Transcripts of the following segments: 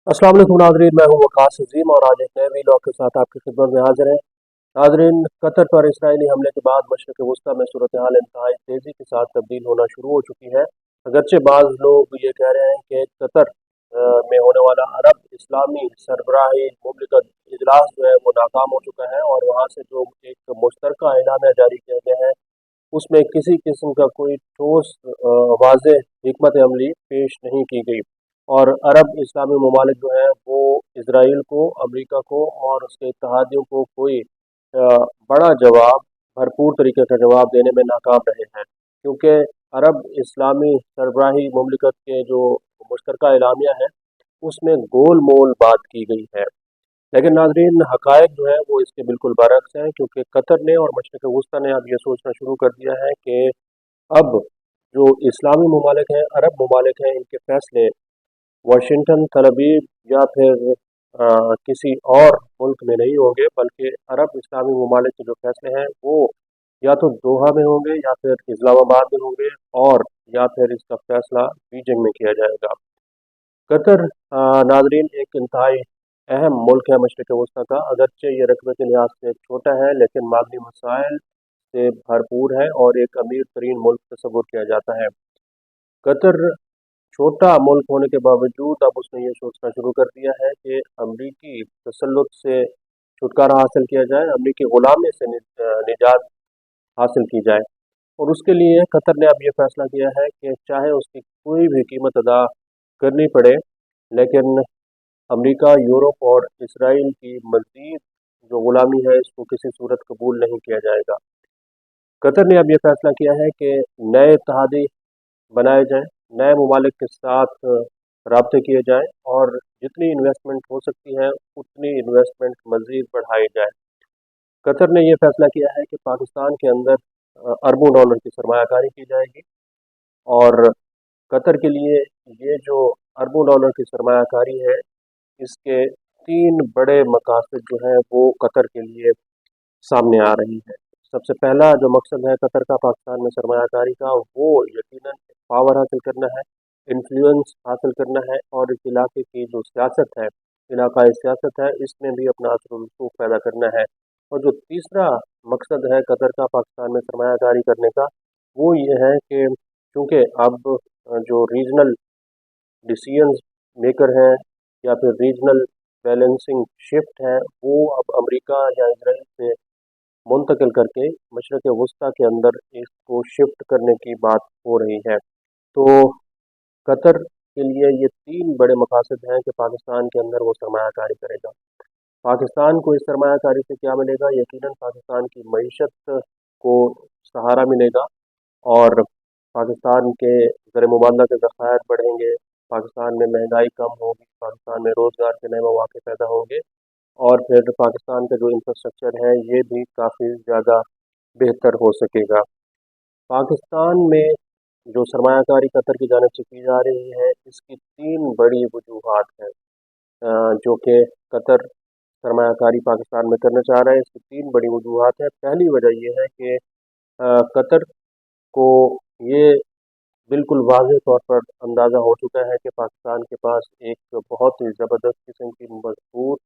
अस्सलाम वालेकुम नाज़रीन, मैं हूँ वकास अजीम और आज एक नए वीलॉग के साथ आपकी खिदमत में हाजिर हैं। नाज़रीन, कतर पर इसराइली हमले के बाद मशरिक़ वस्ता में सूरत हाल इंतहाई तेज़ी के साथ तब्दील होना शुरू हो चुकी है। अगरचे बाज़ लोग ये कह रहे हैं कि कतर में होने वाला अरब इस्लामी सरबराही मुमलिकत इजलास जो है वो नाकाम हो चुका है और वहाँ से जो एक मुश्तरका एलामिया जारी किया गया है उसमें किसी किस्म का कोई ठोस वाज़ेह हिकमत अमली पेश नहीं की गई और अरब इस्लामी ममालिक जो है वो इसराइल को, अमेरिका को और उसके इत्तहादियों को कोई बड़ा जवाब, भरपूर तरीके का जवाब देने में नाकाम रहे हैं, क्योंकि अरब इस्लामी सरबराही ममलिकत के जो मुश्तरका एलामिया है उसमें गोल मोल बात की गई है। लेकिन नाजरीन, हकायक जो है वो इसके बिल्कुल बरक्स हैं, क्योंकि कतर ने और मशरक़ वस्ता ने अब ये सोचना शुरू कर दिया है कि अब जो इस्लामी ममालिक हैं, अरब ममालिक हैं, इनके फैसले वाशिंगटन, तल अवीव या फिर किसी और मुल्क में नहीं होंगे, बल्कि अरब इस्लामी ममालिक के जो फैसले हैं वो या तो दोहा में होंगे या फिर इस्लामाबाद में होंगे और या फिर इसका फैसला बीजिंग में किया जाएगा। कतर नाजरीन एक इंतहाई अहम मुल्क है मशरक़ वस्ता का, अगरचे ये रकबे के लिहाज से छोटा है लेकिन मादनी वसाइल से भरपूर है और एक अमीर तरीन मुल्क तस्वुर किया जाता है। कतर छोटा मुल्क होने के बावजूद अब उसने ये सोचना शुरू कर दिया है कि अमरीकी तसल्लुत से छुटकारा हासिल किया जाए, अमरीकी ग़ुलामी से निजात हासिल की जाए और उसके लिए कतर ने अब ये फैसला किया है कि चाहे उसकी कोई भी कीमत अदा करनी पड़े, लेकिन अमेरिका, यूरोप और इसराइल की मज़ीद जो ग़ुलामी है इसको किसी सूरत कबूल नहीं किया जाएगा। कतर ने अब ये फैसला किया है कि नए इत्तहादी बनाए जाएँ, नए ममालिक के साथ राब्ते किए जाएँ और जितनी इन्वेस्टमेंट हो सकती है उतनी इन्वेस्टमेंट मज़ीद बढ़ाई जाए। कतर ने ये फैसला किया है कि पाकिस्तान के अंदर अरबों डॉलर की सरमायाकारी की जाएगी और कतर के लिए ये जो अरबों डॉलर की सरमायाकारी है, इसके 3 बड़े मकासद जो हैं वो कतर के लिए सामने आ रही है। सबसे पहला जो मकसद है कतर का पाकिस्तान में सरमायाकारी का, वो यकीनन पावर हासिल करना है, इन्फ्लुएंस हासिल करना है और इस इलाके की जो सियासत है, इलाकाई सियासत है, इसमें भी अपना असर व रसूख पैदा करना है। और जो तीसरा मकसद है कतर का पाकिस्तान में सरमायाकारी करने का, वो ये है कि चूँकि अब जो रीजनल डिसीजंस मेकर हैं या फिर रीजनल बैलेंसिंग शिफ्ट है, वो अब अमेरिका या इसराइल से मुंतकिल करके मशरक़ वस्ता के अंदर इसको शिफ्ट करने की बात हो रही है। तो कतर के लिए ये 3 बड़े मकासद हैं कि पाकिस्तान के अंदर वो सरमायाकारी करेगा। पाकिस्तान को इस सरमायाकारी से क्या मिलेगा? यकीनन पाकिस्तान की मईशत को सहारा मिलेगा और पाकिस्तान के ज़र मुबादला के ज़खायर बढ़ेंगे, पाकिस्तान में महंगाई कम होगी, पाकिस्तान में रोज़गार के नए मौके पैदा होंगे और फिर पाकिस्तान का जो इंफ्रास्ट्रक्चर है ये भी काफ़ी ज़्यादा बेहतर हो सकेगा। पाकिस्तान में जो सरमायाकारी कतर की जानिब से की जा रही है, इसकी 3 बड़ी वजूहात हैं, जो कि कतर सरमायाकारी पाकिस्तान में करना चाह रहा है। इसकी 3 बड़ी वजूहात हैं। पहली वजह ये है कि कतर को ये बिल्कुल वाज़ेह तौर पर अंदाज़ा हो चुका है कि पाकिस्तान के पास एक बहुत ही ज़बरदस्त किस्म की मज़बूत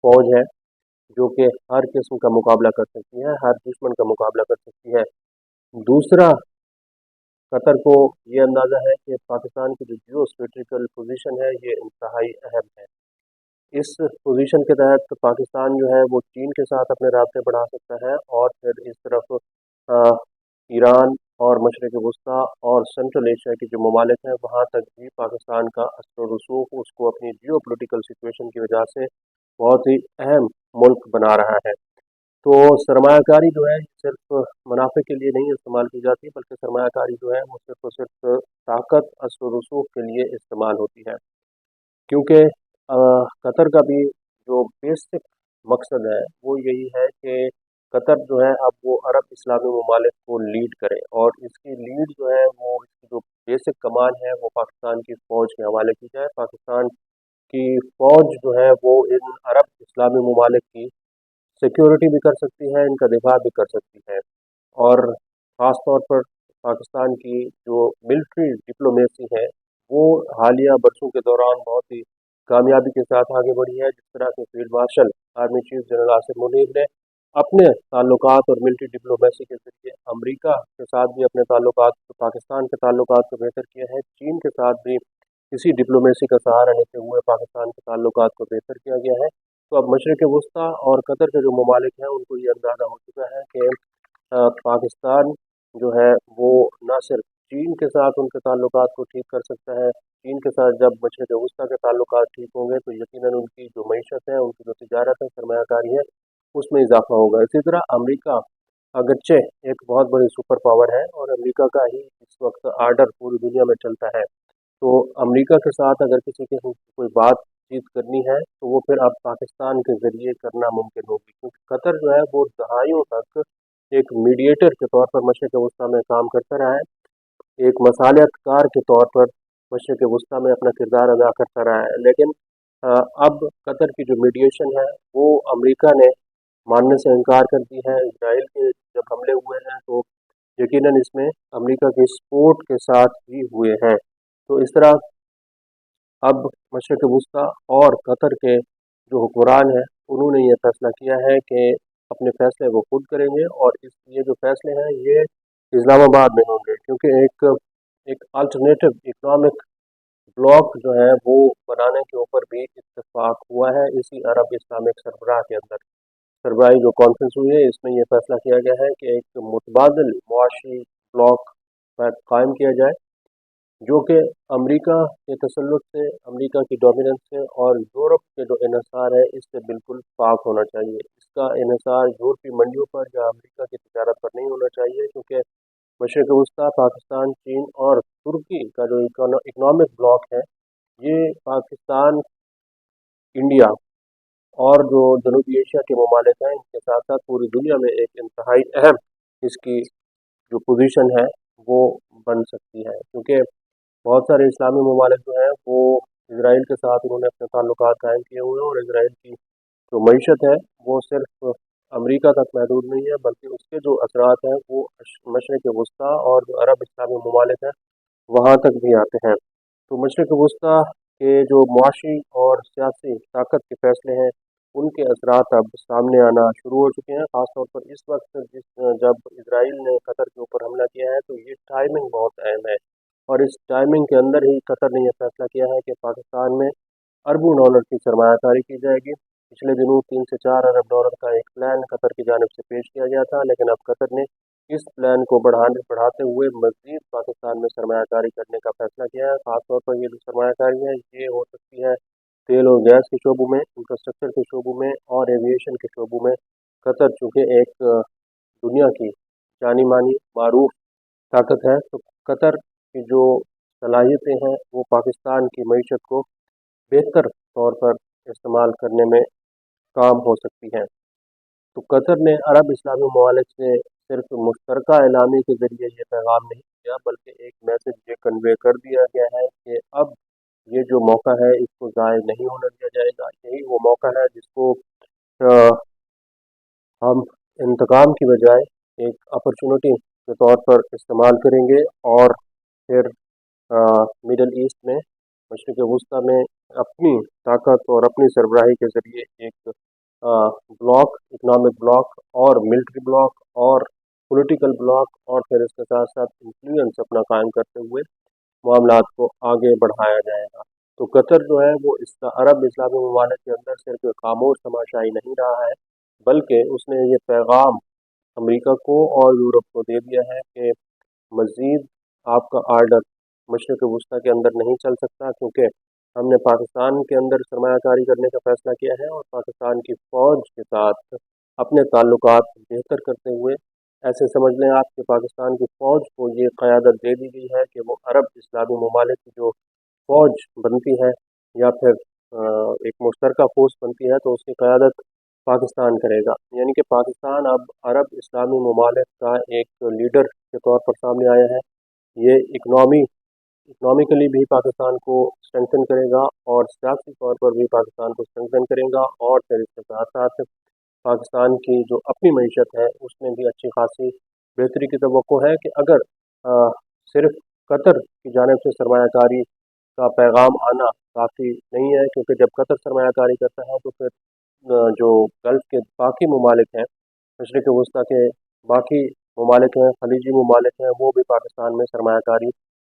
फ़ौज है, जो कि हर किस्म का मुकाबला कर सकती है, हर दुश्मन का मुकाबला कर सकती है। दूसरा, कतर को ये अंदाज़ा है कि पाकिस्तान की जो जियो स्ट्रेटेजिकल पोजीशन है ये इंतहाई अहम है। इस पोजीशन के तहत पाकिस्तान जो है वो चीन के साथ अपने राब्ते बढ़ा सकता है और फिर इस तरफ अ, ईरान और मशरक़ वस्ता और सेंट्रल एशिया के जो ममालिक हैं वहाँ तक भी पाकिस्तान का असर व रसूख उसको अपनी जियो पोलिटिकल सिचुएशन की वजह से बहुत ही अहम मुल्क बना रहा है। तो सरमायाकारी जो है सिर्फ मुनाफे के लिए नहीं इस्तेमाल की जाती, बल्कि सरमायाकारी जो है वो सिर्फ और सिर्फ ताकत, असर व रसूख के लिए इस्तेमाल होती है, क्योंकि कतर का भी जो बेसिक मकसद है वो यही है कि कतर जो है अब वो अरब इस्लामी ममालिक को लीड करे और इसकी लीड जो है वो इसकी जो बेसिक कमान है वो पाकिस्तान की फ़ौज के हवाले की जाए। पाकिस्तान की फ़ौज जो है वो इन अरब इस्लामी ममालिक की सिक्योरिटी भी कर सकती है, इनका दिफा भी कर सकती है और ख़ास तौर पर पाकिस्तान की जो मिलिट्री डिप्लोमेसी है वो हालिया बरसों के दौरान बहुत ही कामयाबी के साथ आगे बढ़ी है। जिस तरह के field marshal army chief general Asim Munir ने अपने ताल्लुकात और मिलिट्री डिप्लोमेसी के ज़रिए अमेरिका के साथ भी अपने ताल्लुकात, पाकिस्तान के ताल्लुकात को बेहतर किया है। चीन के साथ भी इसी डिप्लोमेसी का सहारा लेते हुए पाकिस्तान के ताल्लुकात को बेहतर किया गया है। तो अब मशरिक़ वस्ती और कतर के जो ममालिक हैं उनको ये अंदाज़ा हो चुका है कि पाकिस्तान जो है वो न सिर्फ चीन के साथ उनके ताल्लुकात को ठीक कर सकता है, चीन के साथ जब मशरिक़ वस्ती के ताल्लुकात ठीक होंगे तो यकीनन उनकी जो मईशत है, उनकी जो तिजारत है, सरमायाकारी है, उसमें इजाफा होगा। इसी तरह अमेरिका अगरचे एक बहुत बड़ी सुपर पावर है और अमेरिका का ही इस वक्त आर्डर पूरी दुनिया में चलता है। तो अमेरिका के साथ अगर किसी की कोई बातचीत करनी है तो वो फिर अब पाकिस्तान के ज़रिए करना मुमकिन होगी, क्योंकि कतर जो है वो दहाइयों तक एक मीडिएटर के तौर पर मशरिक़ वस्ती में काम करता रहा है, एक मसालियतकार के तौर पर मशरिक़ वस्ती में अपना किरदार अदा करता रहा है। लेकिन अब कतर की जो मीडिएशन है वो अमेरिका ने मानने से इनकार कर दी है। इसराइल के जब हमले हुए हैं तो यकीनन इसमें अमेरिका के सपोर्ट के साथ ही हुए हैं। तो इस तरह अब मशरिक़ वस्ती और कतर के जो हुक्मरान हैं उन्होंने ये फैसला किया है कि अपने फैसले वो खुद करेंगे और ये जो फैसले हैं ये इस्लामाबाद में होंगे, क्योंकि एक अल्टरनेटिव इकनॉमिक ब्लॉक जो है वो बनाने के ऊपर भी इत्तेफाक हुआ है इसी अरब इस्लामिक सरबराह के अंदर। सरबराही जो कॉन्फ्रेंस हुई है इसमें यह फैसला किया गया है कि एक मुतबादिल मुआशी ब्लॉक कायम किया जाए, जो कि अमेरिका के तसल्लुत से, अमेरिका की डोमिनेंस से और यूरोप के जो इन्हिसार है इससे बिल्कुल पाक होना चाहिए। इसका इन्हिसार यूरोपीय मंडियों पर या अमेरिका की तजारत पर नहीं होना चाहिए, क्योंकि मशरिक़ वस्ती, पाकिस्तान, चीन और तुर्की का जो इकनॉमिक ब्लॉक है ये पाकिस्तान, इंडिया और जो जनूबी एशिया के ममालिक हैं इनके साथ साथ पूरी दुनिया में एक इंतहाई अहम इसकी जो पोजीशन है वो बन सकती है, क्योंकि बहुत सारे इस्लामी ममालिक जो हैं वो इसराइल के साथ उन्होंने अपने ताल्लुकात कायम किए हुए हैं और इसराइल की जो मईशत है वो सिर्फ अमेरिका तक महदूद नहीं है, बल्कि उसके जो असरात हैं वो मशरिक़ वस्ती और जो अरब इस्लामी ममालिक हैं वहाँ तक भी आते हैं। तो मशरिक़ वस्ती के जो मुआशी और सियासी ताकत के फैसले हैं उनके असरात अब सामने आना शुरू हो चुके हैं, ख़ासतौर पर इस वक्त जब इसराइल ने कतर के ऊपर हमला किया है तो ये टाइमिंग बहुत अहम है। और इस टाइमिंग के अंदर ही कतर ने यह फैसला किया है कि पाकिस्तान में अरबों डॉलर की सरमायाकारी की जाएगी। पिछले दिनों 3 से 4 अरब डॉलर का एक प्लान कतर की जानिब से पेश किया गया था, लेकिन अब कतर ने इस प्लान को बढ़ाते हुए मज़ीद पाकिस्तान में सरमायाकारी करने का फैसला किया है। ख़ासतौर पर ये जो सरमायाकारी है ये हो सकती है तेल और गैस के शोबों में, इंफ्रास्ट्रक्चर के शोबों में और एविएशन के शोबों में। कतर चूँकि एक दुनिया की जानी मानी मारूफ ताकत है, तो कतर की जो सलाहियतें हैं वो पाकिस्तान की मईशत को बेहतर तौर पर इस्तेमाल करने में काम हो सकती हैं। तो कतर ने अरब इस्लामी ममालिक से सिर्फ मुश्तरका एलामी के ज़रिए ये पैगाम नहीं दिया, बल्कि एक मैसेज ये कन्वे कर दिया गया है कि अब ये जो मौका है इसको ज़ाय नहीं होने दिया जाएगा। यही वो मौका है जिसको अ, हम इंतकाम की बजाय एक अपॉर्चुनिटी के तौर पर इस्तेमाल करेंगे और फिर मिडल ईस्ट में, मशरिक़ वस्ती में अपनी ताकत और अपनी सरबराही के ज़रिए एक ब्लॉक, इकनॉमिक ब्लॉक और मिलिट्री ब्लॉक और पॉलिटिकल ब्लॉक और फिर इसके साथ साथ इन्फ्लुएंस अपना कायम करते हुए मामलात को आगे बढ़ाया जाएगा। तो कतर जो है वो इस अरब इस्लामी ममालिक के अंदर सिर्फ खामोश तमाशाई नहीं रहा है, बल्कि उसने ये पैगाम अमेरिका को और यूरोप को दे दिया है कि मज़ीद आपका आर्डर मशरिक़ वस्ती के अंदर नहीं चल सकता, क्योंकि हमने पाकिस्तान के अंदर सरमायाकारी करने का फ़ैसला किया है और पाकिस्तान की फ़ौज के साथ अपने ताल्लुकात बेहतर करते हुए ऐसे समझ लें आप कि पाकिस्तान की फ़ौज को ये क़यादत दे दी गई है कि वो अरब इस्लामी ममालिक की जो फ़ौज बनती है या फिर एक मुश्तरका फ़ोर्स बनती है तो उसकी क़यादत पाकिस्तान करेगा। यानी कि पाकिस्तान अब अरब इस्लामी ममालिक का एक लीडर के तौर पर सामने आया है। ये इकनॉमिकली भी पाकिस्तान को स्ट्रेंथन करेगा और सियासी तौर पर भी पाकिस्तान को स्ट्रेंथन करेगा और फिर इसके साथ साथ पाकिस्तान की जो अपनी मईशत है उसमें भी अच्छी खासी बेहतरी की तवक्को है कि अगर सिर्फ कतर की जानिब से सरमायाकारी کا पैगाम आना काफ़ी नहीं है, क्योंकि जब कतर सरमायाकारी करता है तो फिर जो गल्फ़ के बाकी ममालिक हैं, मशरिक़ वस्ती के बाकी ममालिक हैं, खलीजी ममालिक हैं, वो भी पाकिस्तान में सरमायाकारी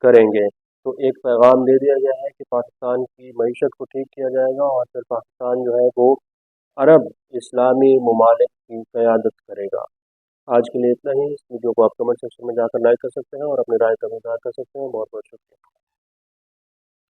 करेंगे। तो एक पैगाम दे दिया गया है कि पाकिस्तान की मईशत को ठीक किया जाएगा और फिर पाकिस्तान जो है वो अरब इस्लामी ममालिक की क़यादत करेगा। आज के लिए इतना ही। इस वीडियो को आप कमेंट सेक्शन में जाकर लाइक कर सकते हैं और अपनी राय का इज़हार कर सकते हैं। बहुत बहुत शुक्रिया।